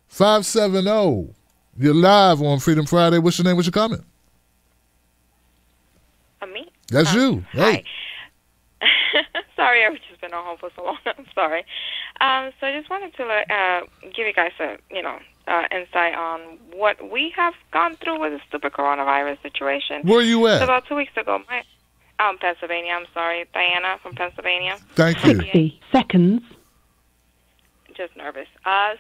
570. You're live on Freedom Friday. What's your name? What's your comment? Me? That's you. Hey. Hi. Sorry, I've just been at home for so long. I'm sorry. So I just wanted to give you guys a, insight on what we have gone through with the stupid coronavirus situation. Where are you at? So about 2 weeks ago, Pennsylvania. I'm sorry, Diana from Pennsylvania. Thank you. 60 seconds. Just nervous.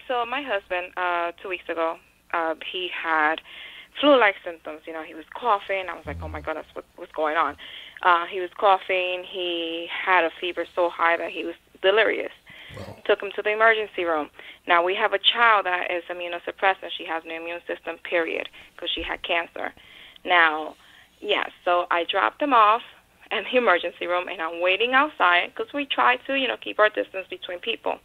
So my husband, 2 weeks ago, he had flu-like symptoms. He was coughing. I was like, oh my goodness, what's going on? He was coughing. He had a fever so high that he was delirious. Wow. Took him to the emergency room. Now, we have a child that is immunosuppressed, and she has no immune system, period, because she had cancer. Now, yes, so I dropped him off in the emergency room, and I'm waiting outside because we try to, keep our distance between people.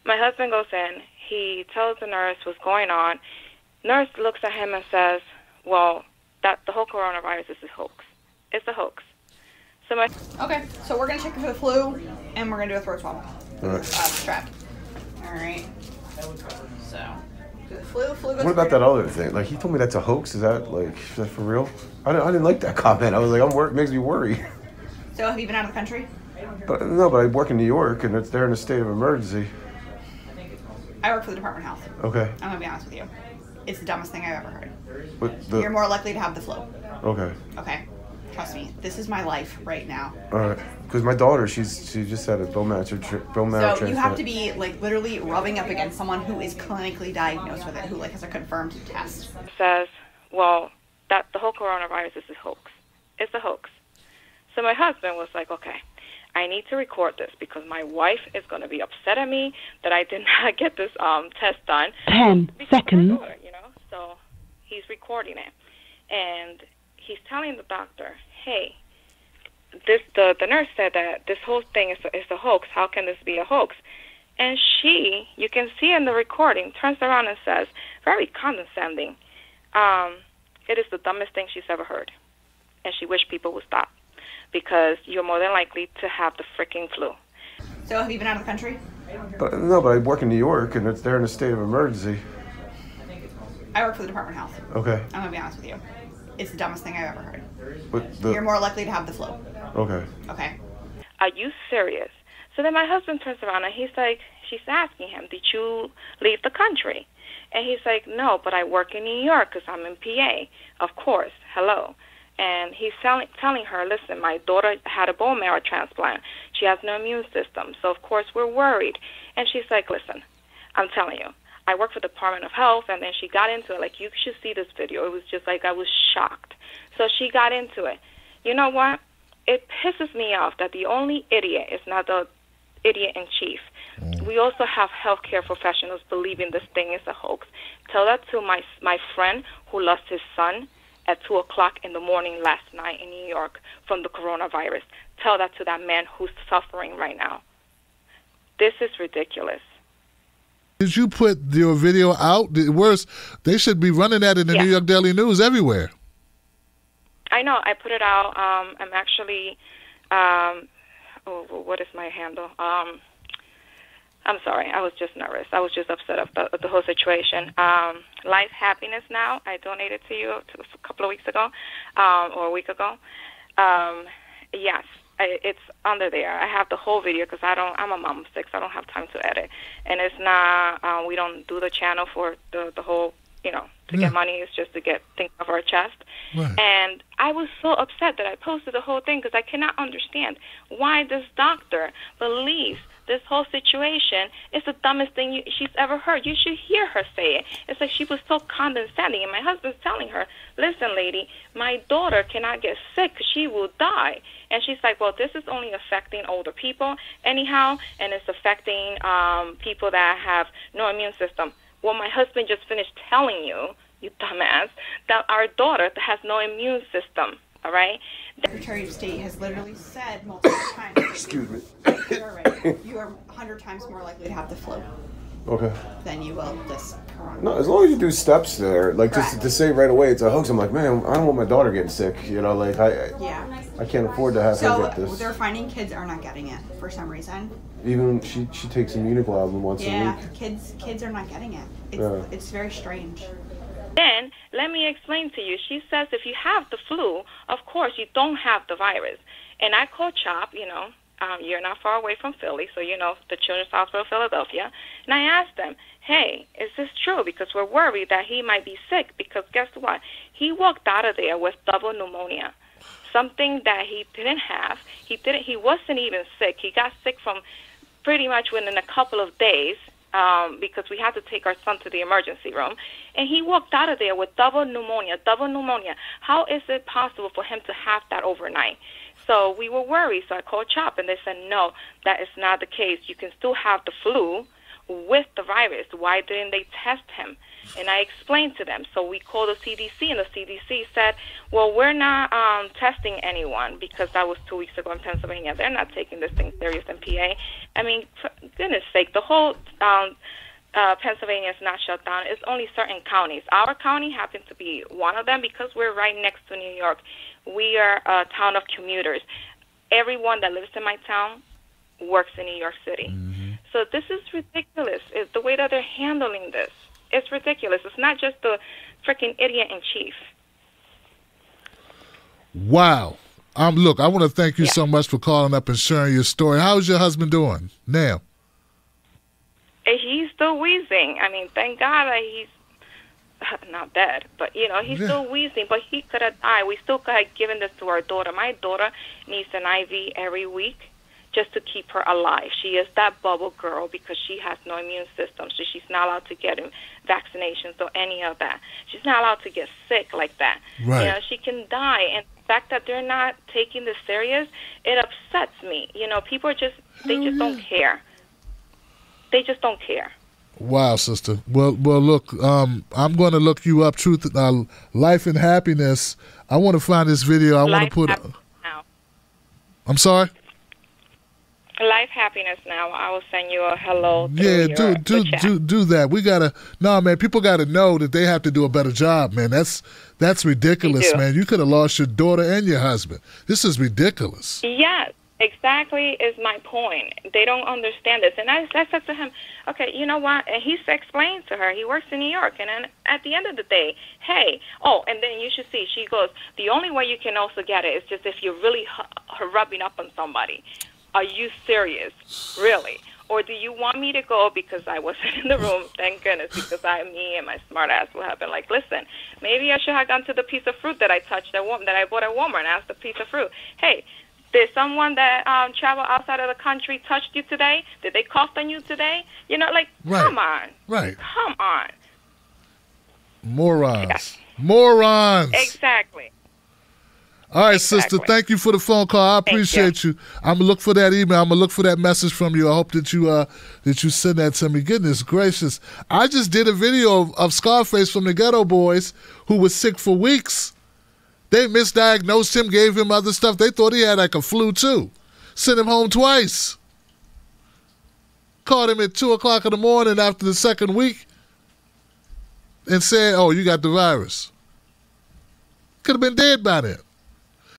My husband goes in. He tells the nurse what's going on. Nurse looks at him and says, well, the whole coronavirus is a hoax. It's a hoax. Okay, so we're going to check for the flu, and we're going to do a throat swab. All right. Strap. All right. So, do the flu goes what about that other thing? Like, he told me that's a hoax. Is that for real? I didn't like that comment. I was like, makes me worry. So, have you been out of the country? But I work in New York, and they're in a state of emergency. I work for the Department of Health. Okay. I'm going to be honest with you. It's the dumbest thing I've ever heard. You're You're more likely to have the flu. Okay. Okay. Trust me. This is my life right now. All right. Because my daughter, she just had a bone marrow transplant. So you have to be literally rubbing up against someone who is clinically diagnosed with it, who has a confirmed test. Says, well, the whole coronavirus is a hoax. It's a hoax. So my husband was like, okay, I need to record this because my wife is going to be upset at me that I did not get this test done. 10 seconds. Daughter, so he's recording it, and he's telling the doctor, hey, the nurse said that this whole thing is a hoax. How can this be a hoax? And she, you can see in the recording, turns around and says, very condescending, it is the dumbest thing she's ever heard. And she wished people would stop because you're more than likely to have the freaking flu. So have you been out of the country? But I work in New York, and they're in a state of emergency. I work for the Department of Health. Okay. I'm going to be honest with you. It's the dumbest thing I've ever heard. You're more likely to have the flu. Okay. Okay. Are you serious? So then my husband turns around and she's asking him, did you leave the country? And he's like, no, but I work in New York because I'm in PA. Of course. Hello. And he's telling her, listen, my daughter had a bone marrow transplant. She has no immune system. So, of course, we're worried. And she's like, listen, I'm telling you, I work for the Department of Health. And then she got into it. You should see this video. It was just I was shocked. So she got into it. You know what? It pisses me off that the only idiot is not the idiot in chief. We also have healthcare professionals believing this thing is a hoax. Tell that to my friend who lost his son at 2 o'clock in the morning last night in New York from the coronavirus. Tell that to that man who's suffering right now. This is ridiculous. Did you put your video out? They should be running that in the New York Daily News everywhere. I know. I put it out. I'm actually, what is my handle? I'm sorry. I was just nervous. I was just upset about the whole situation. Life Happiness Now. I donated to you a couple of weeks ago, or a week ago. Yes, it's under there. I have the whole video because I'm a mom of 6. I don't have time to edit, and it's not. We don't do the channel for the whole. To get money. It's just to get things off our chest. Right. And I was so upset that I posted the whole thing because I cannot understand why this doctor believes this whole situation is the dumbest thing she's ever heard. You should hear her say it. It's like she was so condescending. And my husband's telling her, listen, lady, my daughter cannot get sick. She will die. And she's like, well, this is only affecting older people anyhow, and it's affecting people that have no immune system. Well, my husband just finished telling you, you dumbass, that our daughter has no immune system, all right? The Secretary of State has literally said multiple times. Excuse me. You are 100 times more likely to have the flu. Okay. than you will this coronavirus. No, as long as you do steps there, like just Correct. to say right away it's a hoax. I'm like, man, I don't want my daughter getting sick. You know, like Yeah. I can't afford to have her So get this. they're finding kids are not getting it for some reason. Even she takes immunoglobulin once a Yeah, week. kids are not getting it. It's very strange. Then, let me explain to you. She says if you have the flu, of course you don't have the virus. And I called CHOP, you're not far away from Philly, so you know the Children's Hospital of Philadelphia. And I asked them, hey, is this true? Because we're worried that he might be sick. Because guess what? He walked out of there with double pneumonia, something that he didn't have. He wasn't even sick. He got sick from pretty much within a couple of days. Because we had to take our son to the emergency room. And he walked out of there with double pneumonia. How is it possible for him to have that overnight? So we were worried. So I called CHOP, and they said, no, that is not the case. You can still have the flu with the virus. Why didn't they test him? And I explained to them. So we called the CDC, and the CDC said, well, we're not testing anyone because that was 2 weeks ago in Pennsylvania. They're not taking this thing serious in PA. I mean, for goodness sake, the whole Pennsylvania is not shut down. It's only certain counties. Our county happens to be one of them because we're right next to New York. We are a town of commuters. Everyone that lives in my town works in New York City. Mm-hmm. So this is ridiculous. It's the way that they're handling this. It's ridiculous. It's not just the freaking idiot in chief. Wow. Look, I want to thank you so much for calling up and sharing your story. How's your husband doing now? He's still wheezing. I mean, thank God that he's not dead, but he's still wheezing. But he could have died. We still could have given this to our daughter. My daughter needs an IV every week just to keep her alive. She is that bubble girl because she has no immune system, so she's not allowed to get vaccinations or any of that. She's not allowed to get sick like that. Right. She can die, and the fact that they're not taking this serious, it upsets me. People are just don't care. They just don't care. Wow, sister. Well, look, I'm going to look you up. Life and Happiness. I want to find this video. I want to put. Now. I'm sorry. Life Happiness Now. I will send you a hello. Yeah, do that. We gotta. No, man. People gotta know that they have to do a better job, man. That's ridiculous, man. You could have lost your daughter and your husband. This is ridiculous. Yes. Exactly is my point. They don't understand this. And I said to him, okay, you know what? And he explained to her, he works in New York. And then at the end of the day, hey, and then you should see, she goes, the only way you can also get it is just if you're really rubbing up on somebody. Are you serious? Really? Or do you want me to go because I wasn't in the room? Thank goodness, because me and my smart ass will have been like, listen, maybe I should have gone to the piece of fruit that I touched that I bought at Walmart and asked the piece of fruit, hey, did someone that traveled outside of the country touched you today? Did they cough on you today? Right. Come on. Right. Come on. Morons. Yeah. Morons. Exactly. All right, sister, thank you for the phone call. I appreciate you. I'm going to look for that email. I'm going to look for that message from you. I hope that you send that to me. Goodness gracious. I just did a video of Scarface from the Ghetto Boys who was sick for weeks. They misdiagnosed him, gave him other stuff. They thought he had like a flu too. Sent him home twice. Called him at 2 o'clock in the morning after the second week and said, oh, you got the virus. Could have been dead by then.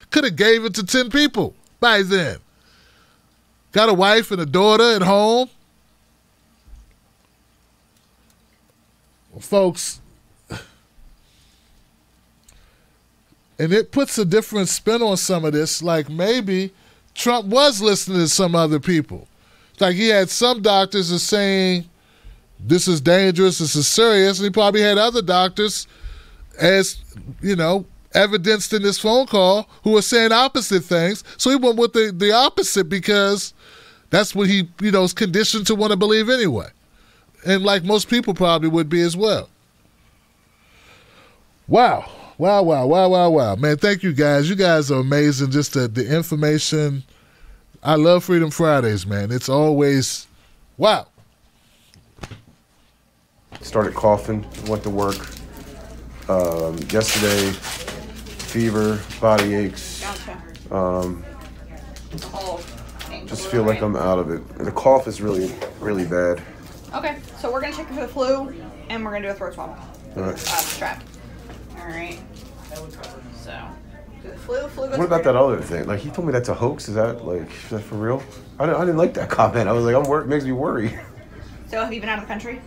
Could have gave it to 10 people by then. Got a wife and a daughter at home. Well, folks, and it puts a different spin on some of this. Like maybe Trump was listening to some other people. Like he had some doctors are saying this is dangerous, this is serious, and he probably had other doctors, as evidenced in this phone call, who were saying opposite things. So he went with the opposite because that's what he is conditioned to want to believe anyway. And like most people probably would be as well. Wow. Wow. Man, thank you guys. You guys are amazing. Just the information. I love Freedom Fridays, man. It's always, wow. Started coughing, went to work. Yesterday, fever, body aches. Gotcha. Just feel like I'm out of it. And the cough is really, really bad. Okay, so we're gonna check for the flu, and we're gonna do a throat swab. All right. Strap. All right. So, do the flu. Flu goes. What about that other thing? Like, he told me that's a hoax. Is that for real? I didn't like that comment. I was like, makes me worry. So, have you been out of the country?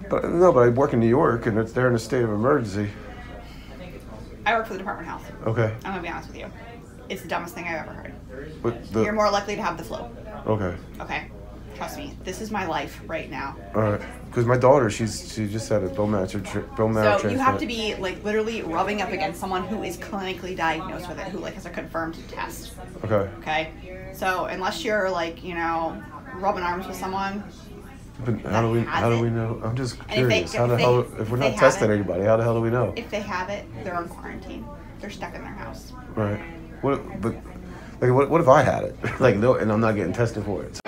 But I work in New York, and they're in a state of emergency. I work for the Department of Health. Okay. I'm gonna be honest with you. It's the dumbest thing I've ever heard. But You're more likely to have the flu. Okay. Okay. Trust me. This is my life right now. All right. Because my daughter, she just had a bone marrow transplant. So you have to be like literally rubbing up against someone who is clinically diagnosed with it, who like has a confirmed test. Okay. Okay. So unless you're like, rubbing arms with someone. But how do we know? I'm just curious. If we're not testing anybody, how the hell do we know? If they have it, they're on quarantine. They're stuck in their house. Right. What if I had it? Like, no, and I'm not getting tested for it.